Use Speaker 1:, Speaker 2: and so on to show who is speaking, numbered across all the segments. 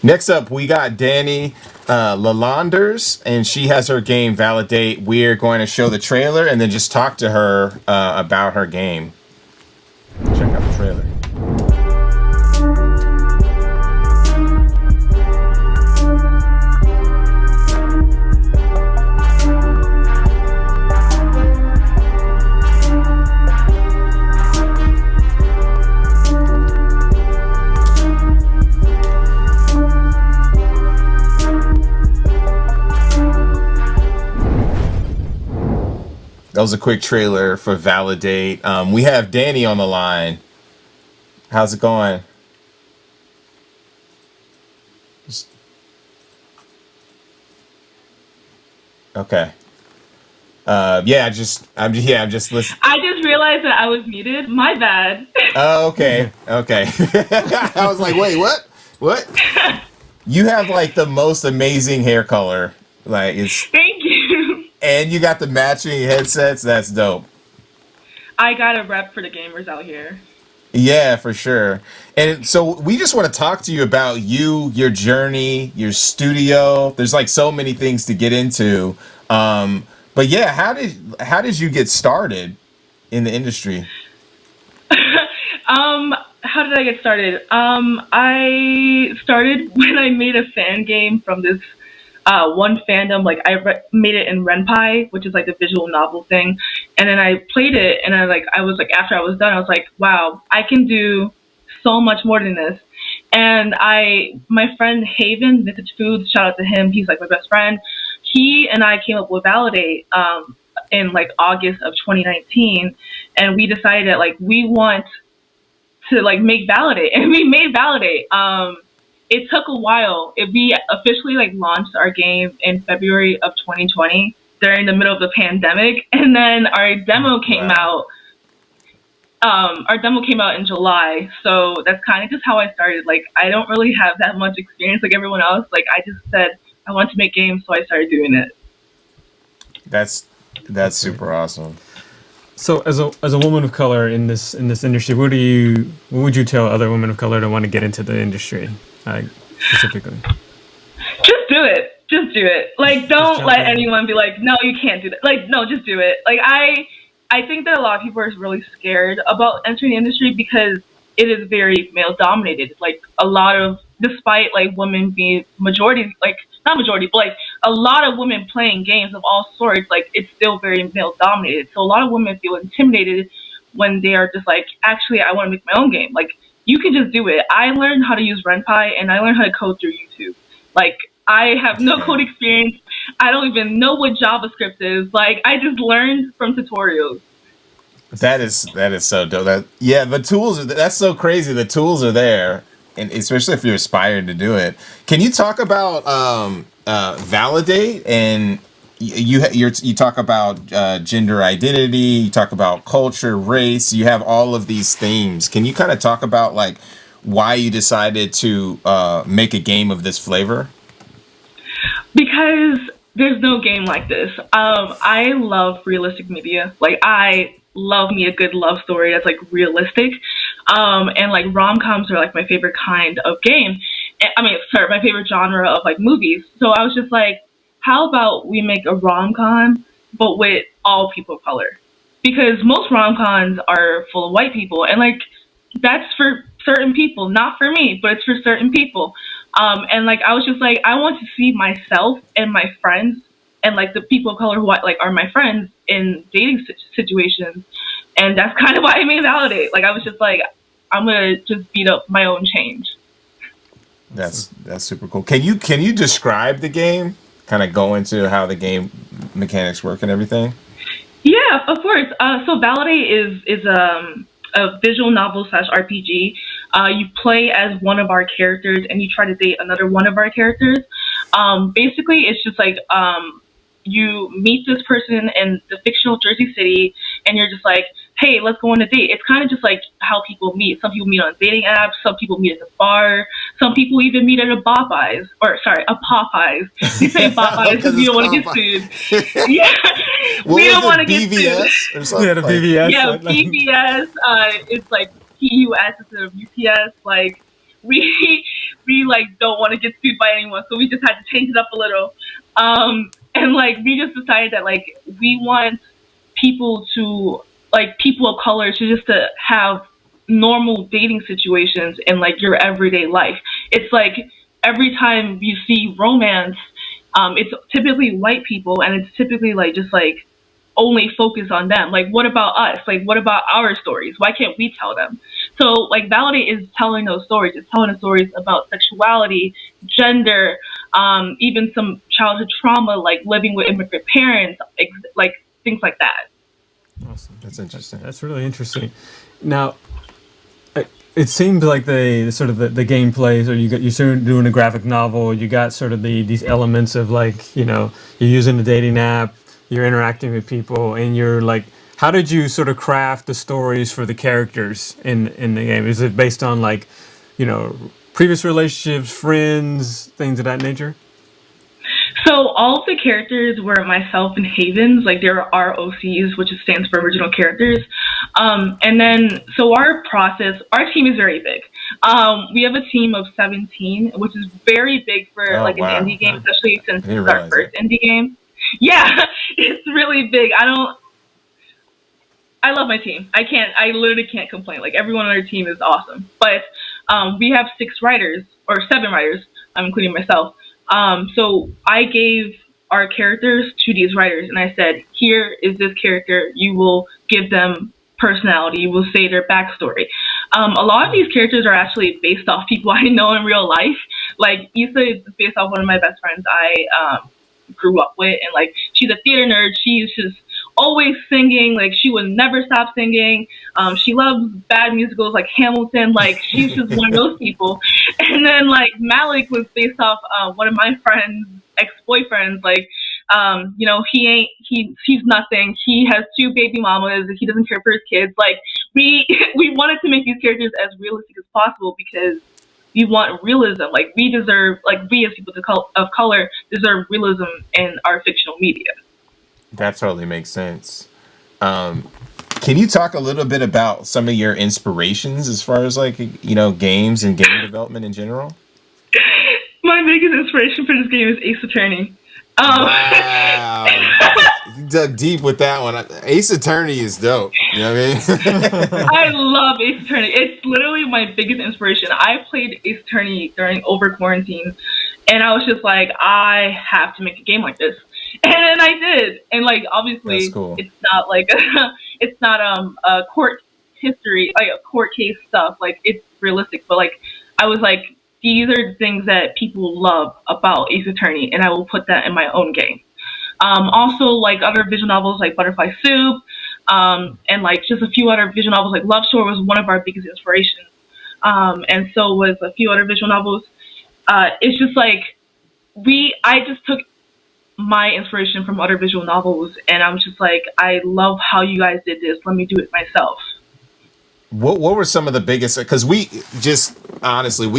Speaker 1: Next up, we got Dani Lalonders, and she has her game ValiDate. We're going to show the trailer and then just talk to her about her game. Check out the trailer. That was a quick trailer for ValiDate. We have Dani on the line. How's it going? Okay. I'm just listening.
Speaker 2: I just realized that I was muted. My bad.
Speaker 1: Oh, okay. I was like, wait, what? What? You have like the most amazing hair color. Like it's.
Speaker 2: Thank you.
Speaker 1: And you got the matching headsets. That's dope.
Speaker 2: I got a rep for the gamers out here.
Speaker 1: Yeah, for sure. And so we just want to talk to you about you, your journey, your studio. There's like so many things to get into. But yeah, how did you get started in the industry?
Speaker 2: How did I get started? I started when I made a fan game from this one fandom. Like made it in Renpai, which is like a visual novel thing, and then I played it, and I was like, after I was done, I was like, wow, I can do so much more than this. And my friend Haven, Vintage Foods, shout out to him. He's like my best friend. He and I came up with ValiDate in like August of 2019, and we decided that like we want to like make ValiDate, and we made ValiDate. It took a while. We officially like launched our game in February of 2020 during the middle of the pandemic, and then our demo came out. Our demo came out in July, so that's kind of just how I started. Like, I don't really have that much experience like everyone else. Like, I just said I want to make games, so I started doing it.
Speaker 1: That's super awesome.
Speaker 3: So, as a woman of color in this industry, what would you tell other women of color to want to get into the industry, specifically?
Speaker 2: Just do it. Just do it. Like, don't let anyone be like, no, you can't do that. Like, no, just do it. Like, I think that a lot of people are really scared about entering the industry because it is very male dominated. Like, a lot of, despite like women being majority, like not majority, but like a lot of women playing games of all sorts, like it's still very male dominated. So a lot of women feel intimidated when they are just like, actually, I want to make my own game. Like, you can just do it. I learned how to use Renpai, and I learned how to code through YouTube. Like, I have no code experience. I don't even know what JavaScript is. Like, I just learned from tutorials.
Speaker 1: That is so dope. The tools that's so crazy. The tools are there, and especially if you're aspiring to do it. Can you talk about ValiDate? And you talk about gender identity. You talk about culture, race. You have all of these themes. Can you kind of talk about like why you decided to make a game of this flavor?
Speaker 2: Because there's no game like this. I love realistic media. Like, I love me a good love story that's like realistic. And like rom-coms are like my favorite kind of game. My favorite genre of like movies. So I was just like, how about we make a rom-com but with all people of color? Because most rom-coms are full of white people, and like that's for certain people, not for me, but it's for certain people. And like I was just like, I want to see myself and my friends and like the people of color who are my friends in dating situations, and that's kind of why I made ValiDate. Like, I was just like, I'm gonna just beat up my own change.
Speaker 1: That's super cool. Can you describe the game? Kind of go into how the game mechanics work and everything.
Speaker 2: Yeah, of course. So ValiDate is a visual novel / RPG. You play as one of our characters, and you try to date another one of our characters. Basically, it's just like you meet this person in the fictional Jercy City, and you're just like, hey, let's go on a date. It's kind of just like how people meet. Some people meet on dating apps. Some people meet at the bar. Some people even meet at a Popeyes. We say Popeyes because we don't want to get sued. Yeah, we don't want to get sued.
Speaker 1: Or something?
Speaker 3: Yeah, the BVS.
Speaker 2: Yeah, BVS. It's like PUS instead of UPS. Like, we we like don't want to get sued by anyone, so we just had to change it up a little. And like we just decided that like we want people to like people of color to just to have normal dating situations in like your everyday life. It's like every time you see romance, it's typically white people, and it's typically like just like only focus on them. Like, what about us? Like, what about our stories? Why can't we tell them? So, like, ValiDate is telling those stories. It's telling the stories about sexuality, gender, even some childhood trauma, like living with immigrant parents, like things like that.
Speaker 3: Awesome.
Speaker 1: That's interesting.
Speaker 3: That's really interesting. Now, it seems like the sort of the gameplay. So you're sort of doing a graphic novel. You got sort of these elements of like you're using the dating app. You're interacting with people, and you're like, how did you sort of craft the stories for the characters in the game? Is it based on like, previous relationships, friends, things of that nature?
Speaker 2: So all of the characters were myself and Havens, like there are ROCs, which stands for original characters. And then, so our team is very big. We have a team of 17, which is very big for an indie game, especially since it's our first indie game. Yeah, it's really big. I love my team. I literally can't complain. Like everyone on our team is awesome. But we have 7 writers, including myself. So I gave our characters to these writers, and I said, here is this character. You will give them personality. You will say their backstory. A lot of these characters are actually based off people I know in real life. Like Issa is based off one of my best friends I grew up with, and like she's a theater nerd. She's just always singing. Like she would never stop singing. She loves bad musicals like Hamilton. Like she's just one of those people. And then like Malik was based off one of my friends' ex-boyfriends. Like he's nothing. He has 2 baby mamas. He doesn't care for his kids. Like we wanted to make these characters as realistic as possible because we want realism. Like we as people of color deserve realism in our fictional media.
Speaker 1: That totally makes sense. Can you talk a little bit about some of your inspirations as far as like games and game development in general?
Speaker 2: My biggest inspiration for this game is Ace Attorney.
Speaker 1: Wow. You dug deep with that one. Ace Attorney is dope. You know what I mean?
Speaker 2: I love Ace Attorney. It's literally my biggest inspiration. I played Ace Attorney during over quarantine, and I was just like, I have to make a game like this. And then I did. And like obviously
Speaker 1: cool.
Speaker 2: It's not like it's not a court history, like a court case stuff. Like it's realistic, but like I was like, these are things that people love about Ace Attorney, and I will put that in my own game. Also, like other visual novels like Butterfly Soup, and like just a few other visual novels like Love Shore was one of our biggest inspirations, and so was a few other visual novels. It's just like I just took my inspiration from other visual novels, and I'm just like, I love how you guys did this. Let me do it myself.
Speaker 1: What were some of the biggest? Because we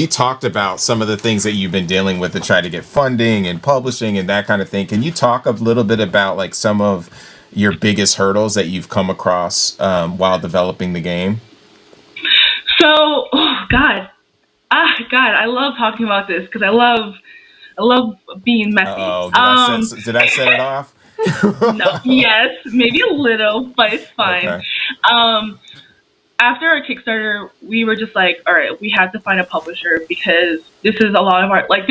Speaker 1: talked about some of the things that you've been dealing with to try to get funding and publishing and that kind of thing. Can you talk a little bit about like some of your biggest hurdles that you've come across while developing the game?
Speaker 2: So, God, I love talking about this because I love being messy.
Speaker 1: Did I set it off?
Speaker 2: No, yes, maybe a little, but it's fine. Okay. After our Kickstarter, we were just like, all right, we have to find a publisher because this is a lot of our, like,